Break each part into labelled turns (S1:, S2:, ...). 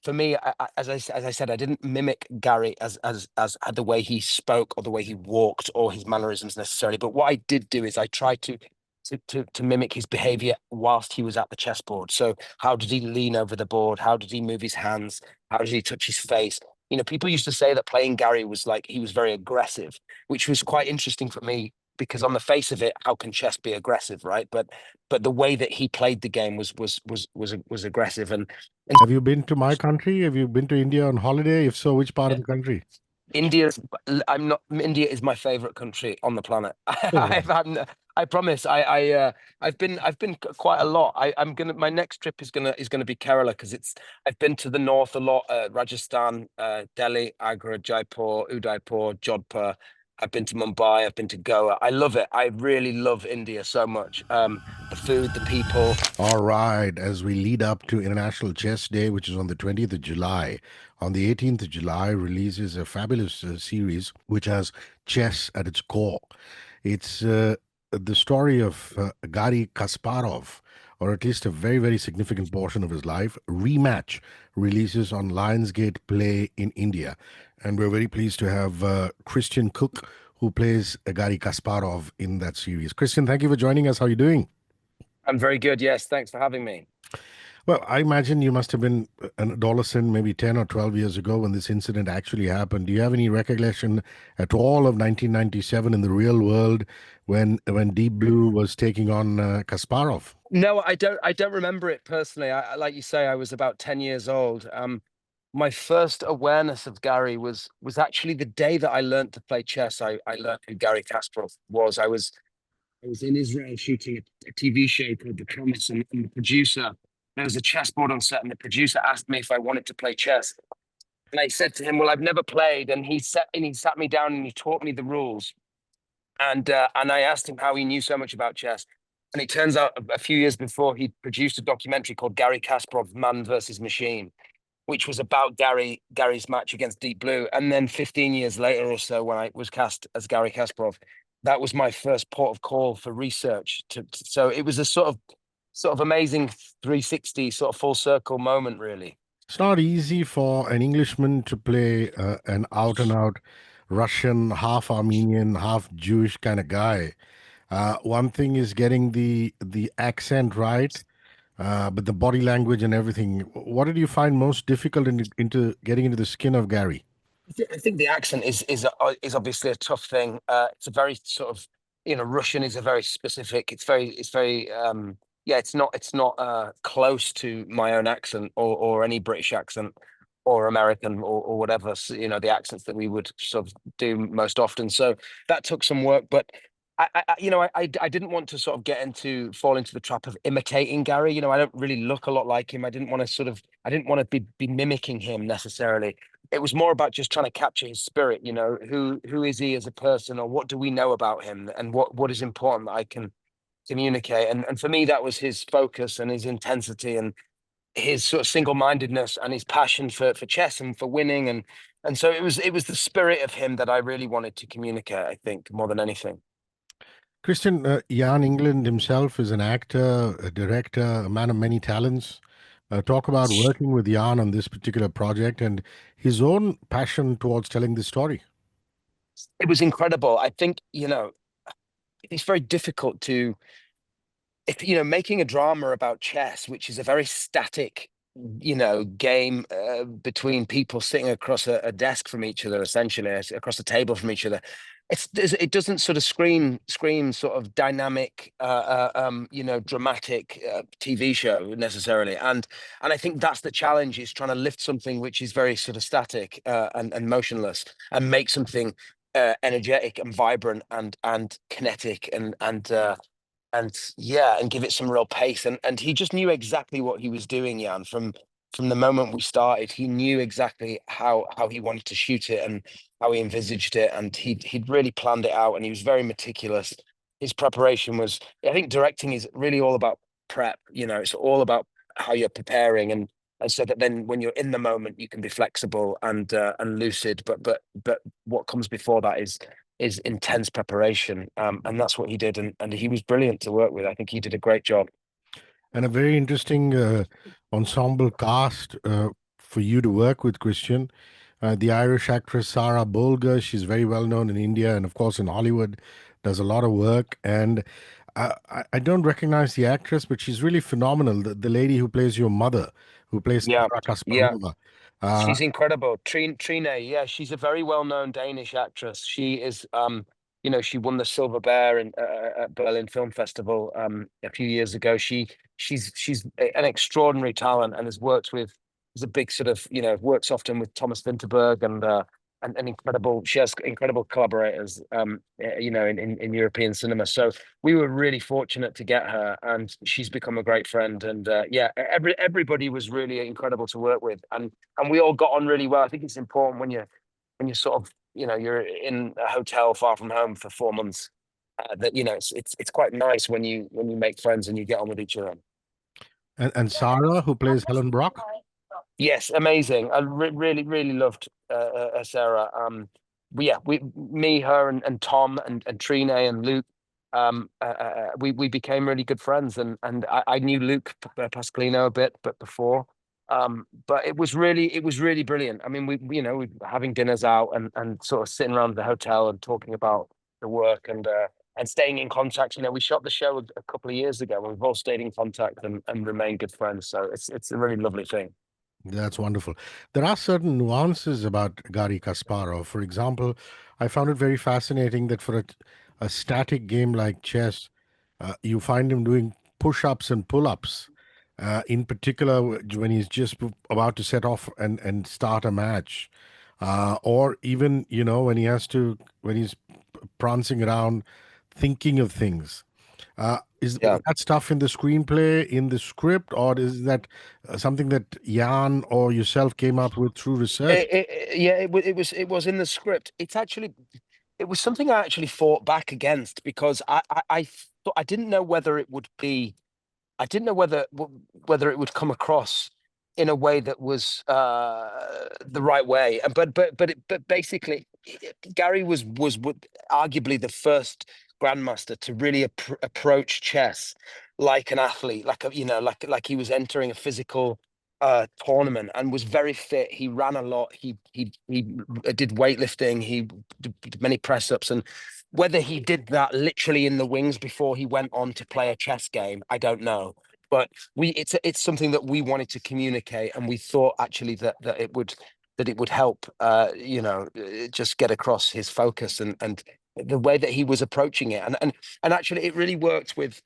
S1: for me, as I said, I didn't mimic Garry as the way he spoke or the way he walked or his mannerisms necessarily. But what I did do is I tried to mimic his behavior whilst he was at the chessboard. So how did he lean over the board? How did he move his hands? How did he touch his face? You know, people used to say that playing Garry was like he was very aggressive, which was quite interesting for me because on the face of it, how can chess be aggressive, right? But the way that he played the game was aggressive. And
S2: Have you been to my country? Have you been to India on holiday? If so, which part of the country?
S1: India's I'm not India is my favorite country on the planet.
S2: Oh,
S1: I promise. I've been quite a lot. I'm gonna my next trip is gonna be Kerala because it's I've been to the north a lot, Rajasthan, Delhi, Agra, Jaipur, Udaipur, Jodhpur. I've been to Mumbai, I've been to Goa. I love it. I really love India so much. The food, the people.
S2: all right. As we lead up to International Chess Day, which is on the 20th of July, on the 18th of July releases a fabulous series which has chess at its core. It's the story of Garry Kasparov, or at least a very, very significant portion of his life. Rematch releases on Lionsgate Play in India. And we're very pleased to have Christian Cooke, who plays Garry Kasparov in that series. Christian, thank you for joining us. How are you doing?
S1: I'm very good. Yes, thanks for having me.
S2: Well, I imagine you must have been an adolescent maybe 10 or 12 years ago when this incident actually happened. Do you have any recollection at all of 1997 in the real world when Deep Blue was taking on Kasparov?
S1: No, I don't. I don't remember it personally. Like you say, I was about 10 years old. My first awareness of Garry was actually the day that I learned to play chess. I learned who Garry Kasparov was. I was in Israel shooting a TV show called The Promise, and the producer there was a chessboard on set, and the producer asked me if I wanted to play chess, and I said to him, "Well, I've never played," and he sat me down and he taught me the rules, and I asked him how he knew so much about chess. And it turns out a few years before, he produced a documentary called Garry Kasparov, Man versus Machine, which was about Garry's match against Deep Blue. And then 15 years later or so, when I was cast as Garry Kasparov, that was my first port of call for research. So it was a sort of amazing 360 sort of full circle moment, really.
S2: It's not easy for an Englishman to play an out and out Russian, half Armenian, half Jewish kind of guy. One thing is getting the accent right, but the body language and everything. What did you find most difficult into getting into the skin of Gary?
S1: I think the accent is obviously a tough thing. It's a very sort of Russian is a very specific. It's very yeah. It's not close to my own accent or any British accent or American or whatever. So, the accents that we would sort of do most often. So that took some work, but. I didn't want to sort of fall into the trap of imitating Garry. I don't really look a lot like him. I didn't want to be mimicking him necessarily. It was more about just trying to capture his spirit. Who is he as a person, or what do we know about him, and what is important that I can communicate. And for me, that was his focus and his intensity and his sort of single-mindedness and his passion for chess and for winning. And so it was the spirit of him that I really wanted to communicate, I think, more than anything.
S2: Christian, Jan England himself is an actor, a director, a man of many talents. Talk about working with Jan on this particular project and his own passion towards telling this story.
S1: It was incredible. I think, it's very difficult if making a drama about chess, which is a very static game between people sitting across a desk from each other, essentially across a table from each other. It doesn't sort of scream sort of dynamic dramatic TV show necessarily. And I think that's the challenge, is trying to lift something which is very sort of static and motionless, and make something energetic and vibrant and kinetic and yeah, and give it some real pace. And he just knew exactly what he was doing, Jan, from the moment we started. He knew exactly how he wanted to shoot it and how he envisaged it, and he'd really planned it out, and he was very meticulous. His preparation was, I think, directing is really all about prep. It's all about how you're preparing, and so that then when you're in the moment, you can be flexible and lucid. But what comes before that is intense preparation, and that's what he did, and he was brilliant to work with. I think he did a great job.
S2: And a very interesting ensemble cast for you to work with, Christian. The Irish actress Sarah Bolger, she's very well known in India and, of course, in Hollywood, does a lot of work. And I don't recognize the actress, but she's really phenomenal. The lady who plays your mother, who plays
S1: Yeah,
S2: Garry
S1: yeah.
S2: Kasparova. Uh,
S1: She's incredible. Trine, yeah, she's a very well-known Danish actress. She is, she won the Silver Bear at Berlin Film Festival a few years ago. She's an extraordinary talent and has worked with is a big sort of works often with Thomas Vinterberg and incredible. She has incredible collaborators, in European cinema. So we were really fortunate to get her, and she's become a great friend. And yeah, everybody was really incredible to work with, and we all got on really well. I think it's important when you're sort of you're in a hotel far from home for 4 months, that it's quite nice when you make friends and you get on with each other.
S2: and Sarah, who plays Helen Brock.
S1: Yes, amazing. I really loved Sarah. Me, her, and Tom and Trine and Luke. We became really good friends, and I knew Luke Pasqualino a bit, but before. But it was really brilliant. I mean, we having dinners out and sort of sitting around the hotel and talking about the work and staying in contact. We shot the show a couple of years ago, and we've all stayed in contact and remained good friends. So it's a really lovely thing.
S2: That's wonderful. There are certain nuances about Garry Kasparov. For example, I found it very fascinating that for a static game like chess, you find him doing push-ups and pull-ups. In particular, when he's just about to set off and start a match, or even when when he's prancing around, thinking of things. Was
S1: Yeah.
S2: that stuff in the screenplay, in the script, or is that something that Jan or yourself came up with through research?
S1: Yeah, it was in the script. It was something I actually fought back against because I thought I didn't know whether it would be. I didn't know whether it would come across in a way that was the right way. But basically, Gary was arguably the first grandmaster to really approach chess like an athlete, like he was entering a physical tournament and was very fit. He ran a lot. He did weightlifting. He did many press ups, and whether he did that literally in the wings before he went on to play a chess game, I don't know. But it's something that we wanted to communicate, and we thought actually that it would help, just get across his focus and the way that he was approaching it, and actually it really worked with.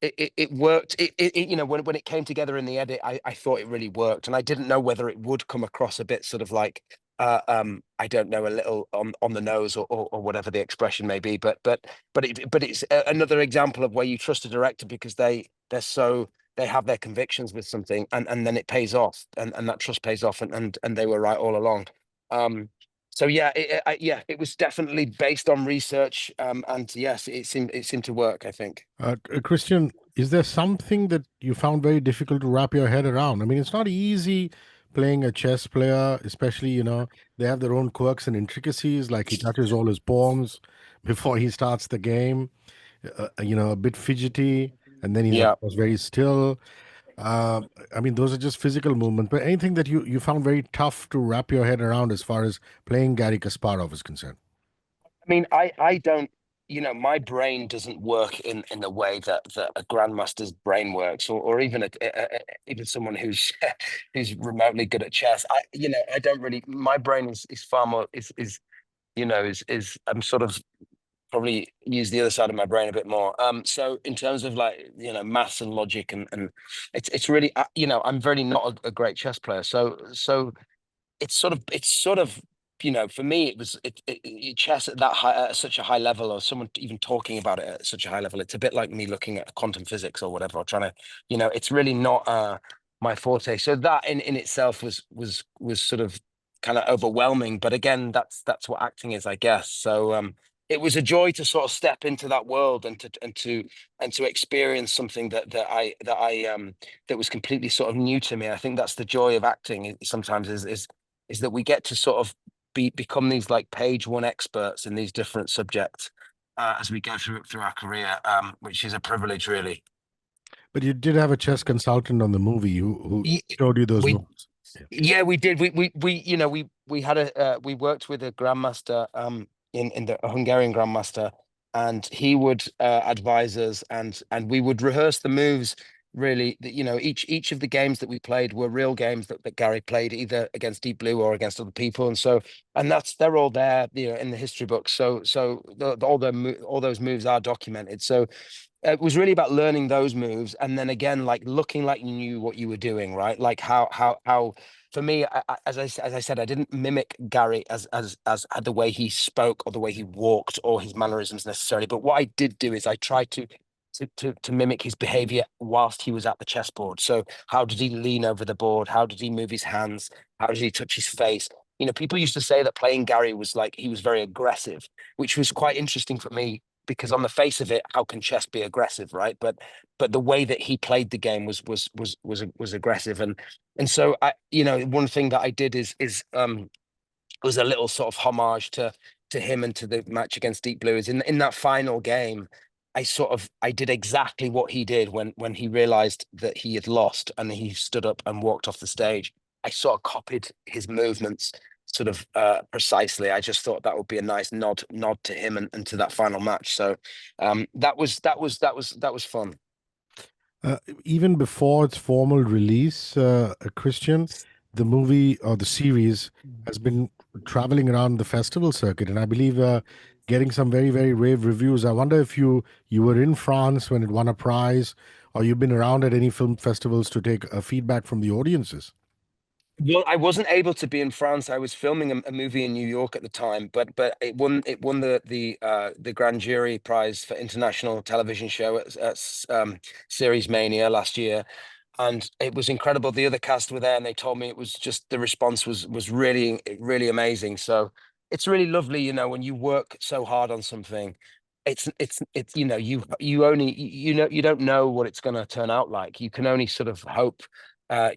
S1: It worked. When it came together in the edit, I thought it really worked, and I didn't know whether it would come across a bit sort of like I don't know, a little on the nose or whatever the expression may be, but it's another example of where you trust a director because they have their convictions with something, and then it pays off, and that trust pays off, and they were right all along. Um, so yeah, it was definitely based on research, and yes, it seemed to work, I think.
S2: Christian, is there something that you found very difficult to wrap your head around? I mean, it's not easy playing a chess player, especially, they have their own quirks and intricacies, like he touches all his pawns before he starts the game, a bit fidgety, and then he's, of
S1: Yeah.
S2: course, very still. Uh, I mean, those are just physical movements, but anything that you found very tough to wrap your head around as far as playing Garry Kasparov is concerned?
S1: I mean, I don't, my brain doesn't work in the way that a grandmaster's brain works, or even even someone who's who's remotely good at chess. I don't really. My brain is far more is I'm sort of probably use the other side of my brain a bit more. So in terms of like maths and logic and it's really I'm very not a great chess player. So it's sort of for me it was chess at that high, at such a high level, or someone even talking about it at such a high level, it's a bit like me looking at quantum physics or whatever, or trying to it's really not my forte. So that in itself was sort of kind of overwhelming, but again, that's what acting is, I guess. So it was a joy to sort of step into that world and to experience something that was completely sort of new to me. I think that's the joy of acting sometimes is that we get to sort of become these like page one experts in these different subjects as we go through our career, which is a privilege, really.
S2: But you did have a chess consultant on the movie who
S1: Y-
S2: showed you those
S1: We
S2: moves.
S1: Yeah, we did. We had we worked with a grandmaster in the a Hungarian grandmaster, and he would advise us, and we would rehearse the moves. Really, each of the games that we played were real games that Gary played either against Deep Blue or against other people, and so they're all there, in the history books. So all those moves are documented. So it was really about learning those moves, and then again, like looking like you knew what you were doing, right? Like how for me, as I said, I didn't mimic Gary as the way he spoke or the way he walked or his mannerisms necessarily. But what I did do is I tried to mimic his behavior whilst he was at the chessboard. So how did he lean over the board? How did he move his hands? How did he touch his face? People used to say that playing Gary was like he was very aggressive, which was quite interesting for me because on the face of it, how can chess be aggressive, right? But the way that he played the game was aggressive, and so one thing that I did is was a little sort of homage to him and to the match against Deep Blue. Is in that final game, I did exactly what he did when he realized that he had lost and he stood up and walked off the stage. I sort of copied his movements sort of precisely. I just thought that would be a nice nod to him and to that final match. So that was fun.
S2: Even before its formal release, Christian, the movie or the series has been traveling around the festival circuit, and I believe getting some very, very rave reviews. I wonder if you were in France when it won a prize, or you've been around at any film festivals to take feedback from the audiences.
S1: Well, I wasn't able to be in France. I was filming a movie in New York at the time, but it won the grand jury prize for international television show at Series Mania last year, and it was incredible. The other cast were there, and they told me it was just the response was really amazing. So it's really lovely, when you work so hard on something. It's you don't know what it's going to turn out like. You can only sort of hope.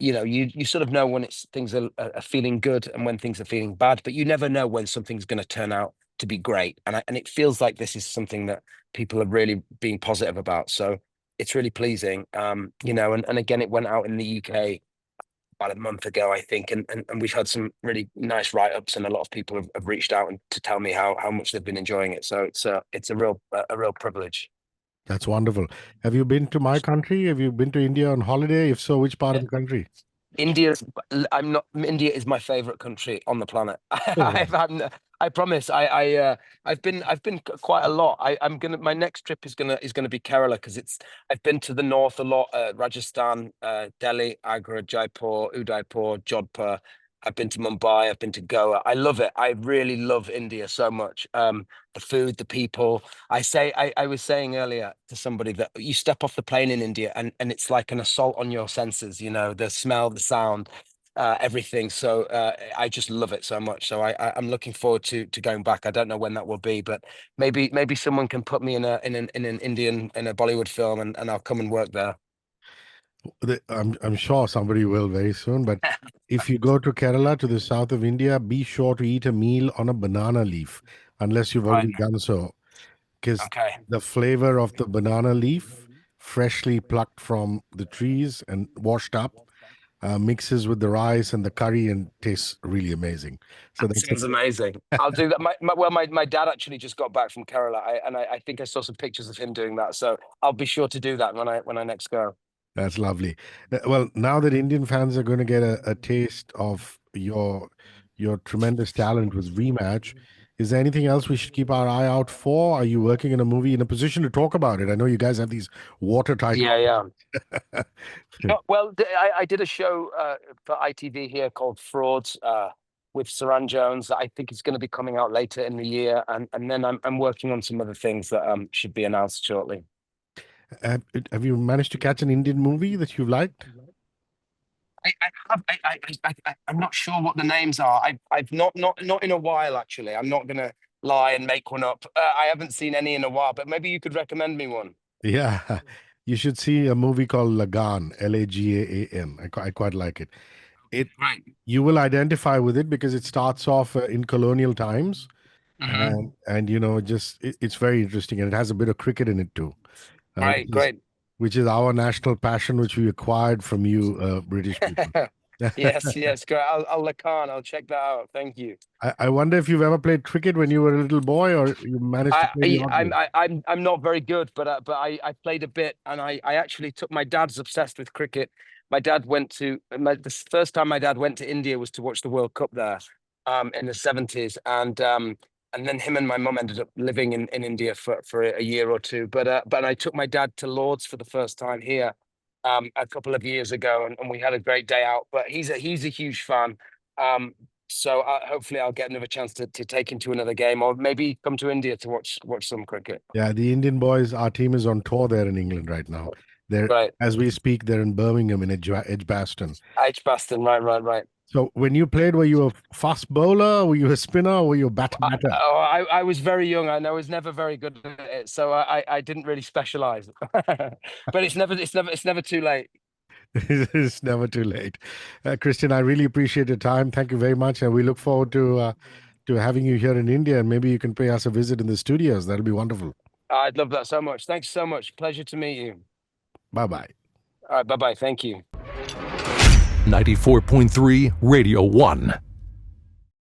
S1: You sort of know when things are feeling good and when things are feeling bad, but you never know when something's going to turn out to be great. And it feels like this is something that people are really being positive about. So it's really pleasing. And again, it went out in the UK about a month ago, I think, and we've had some really nice write-ups, and a lot of people have reached out and to tell me how much they've been enjoying it. So it's a real privilege.
S2: That's wonderful. Have you been to my country? Have you been to India on holiday? If so, which part of the country?
S1: India's I'm not India is my favorite country on the planet.
S2: Oh,
S1: I promise. I've been quite a lot. I'm gonna my next trip is gonna be Kerala because I've been to the north a lot, Rajasthan, Delhi, Agra, Jaipur, Udaipur, Jodhpur. I've been to Mumbai, I've been to Goa. I love it. I really love India so much. The food, the people. I was saying earlier to somebody that you step off the plane in India and it's like an assault on your senses, the smell, the sound, everything. So I just love it so much. So I'm looking forward to going back. I don't know when that will be, but maybe someone can put me in an Indian in a Bollywood film and I'll come and work there.
S2: I'm sure somebody will very soon. But if you go to Kerala, to the south of India, be sure to eat a meal on a banana leaf, unless you've
S1: Right.
S2: already done so, because
S1: Okay.
S2: the flavor of the banana leaf, freshly plucked from the trees and washed up, mixes with the rice and the curry and tastes really amazing. So
S1: That
S2: that's a,
S1: sounds amazing. I'll do that. My dad actually just got back from Kerala, I think I saw some pictures of him doing that. So I'll be sure to do that when I next go.
S2: that's lovely. Well, now that Indian fans are going to get a taste of your tremendous talent with Rematch, is there anything else we should keep our eye out for? Are you working in a movie in a position to talk about it? I know you guys have these watertight.
S1: Yeah, yeah. Well, I did a show for ITV here called Frauds with Saran Jones that I think is going to be coming out later in the year, and then I'm working on some other things that should be announced shortly.
S2: Have you managed to catch an Indian movie that you liked?
S1: I have I'm not sure what the names are. I've not in a while actually. I'm not gonna lie and make one up. I haven't seen any in a while, but maybe you could recommend me one.
S2: Yeah, you should see a movie called Lagan, Lagaan. I quite like it. It
S1: Right.
S2: You will identify with it because it starts off in colonial times,
S1: Hmm.
S2: and just it's very interesting, and it has a bit of cricket in it too, which
S1: Right.
S2: is
S1: Great.
S2: our national passion, which we acquired from you, British people.
S1: Yes, yes, great. I'll look on. I'll check that out. Thank you.
S2: I wonder if you've ever played cricket when you were a little boy, or you managed to play the odd game.
S1: I'm not very good, but I played a bit, and I actually took my dad's obsessed with cricket. My dad went to the first time my dad went to India was to watch the World Cup there, in the '70s, and then him and my mum ended up living in India for a year or two. But I took my dad to Lords for the first time here, a couple of years ago, and we had a great day out. But he's a huge fan. Um, so hopefully I'll get another chance to take him to another game, or maybe come to India to watch some cricket.
S2: Yeah, the Indian boys, our team is on tour there in England right now. They're,
S1: Right,
S2: as we speak, they're in Birmingham in Edgbaston.
S1: H. Baston. Right, right, right.
S2: So when you played, were you a fast bowler? Were you a spinner? Or were you a batter?
S1: I was very young and I was never very good at it, so I didn't really specialize. But it's never too late.
S2: It's never too late. Christian, I really appreciate your time. Thank you very much, and we look forward to having you here in India, and maybe you can pay us a visit in the studios. That'll be wonderful.
S1: I'd love that so much. Thanks so much. Pleasure to meet you.
S2: Bye bye.
S1: All right, bye bye. Thank you.
S3: 94.3 Radio 1.